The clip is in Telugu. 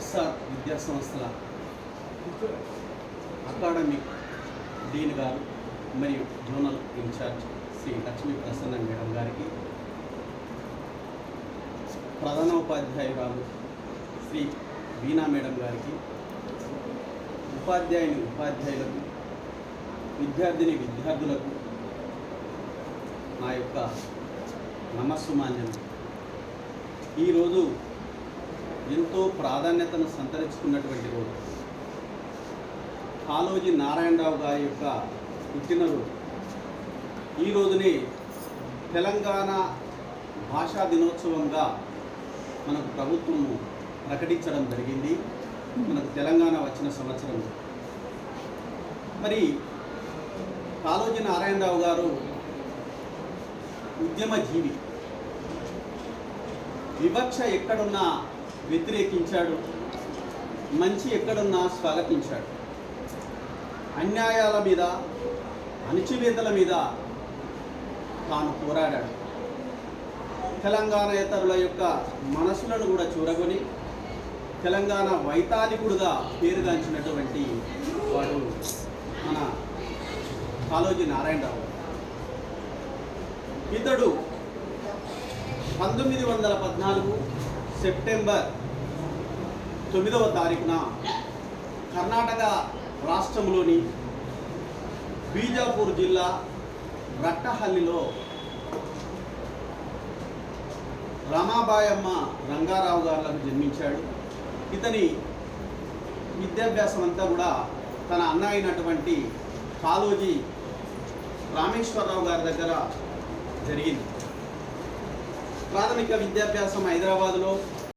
ఎస్ఆర్ విద్యా సంస్థల అకాడమిక్ డీన్ గారు మరియు zonal incharge Shri Lakshmi Prasanna madam గారికి, ప్రధాన ఉపాధ్యాయురాలు శ్రీ వీణా మేడం గారికి, ఉపాధ్యాయులకు, విద్యార్థులకు నా యొక్క నమస్సుమాంజనం. ఈరోజు ఎంతో ప్రాధాన్యతను సంతరించుకున్నటువంటి రోజు. కాళోజీ నారాయణరావు గారి యొక్క పుట్టినరోజు. ఈ రోజుని తెలంగాణ భాషా దినోత్సవంగా మనకు ప్రభుత్వం ప్రకటించడం జరిగింది. మనకు తెలంగాణ వచ్చిన సంవత్సరం. మరి కాళోజీ నారాయణరావు గారు ఉద్యమజీవి. వివక్ష ఎక్కడున్నా వ్యతిరేకించాడు, మంచి ఎక్కడున్నా స్వాగతించాడు. అన్యాయాల మీద, అణచివేతల మీద తాను పోరాడాడు. తెలంగాణేతరుల యొక్క మనసులను కూడా చూరగొని తెలంగాణ వైతాళికుడుగా పేరుగాంచినటువంటి వాడు మన కాళోజీ నారాయణరావు. ఇతడు 1914 సెప్టెంబర్ 9వ తారీఖున కర్ణాటక రాష్ట్రంలోని బీజాపూర్ జిల్లా రట్టహల్లిలో రమాబాయమ్మ రంగారావు గారులకు జన్మించాడు. ఇతని విద్యాభ్యాసం అంతా కూడా తన అన్న అయినటువంటి కాళోజీ రామేశ్వరరావు గారి దగ్గర జరిగింది. ప్రాథమిక విద్యాభ్యాసం హైదరాబాదులో,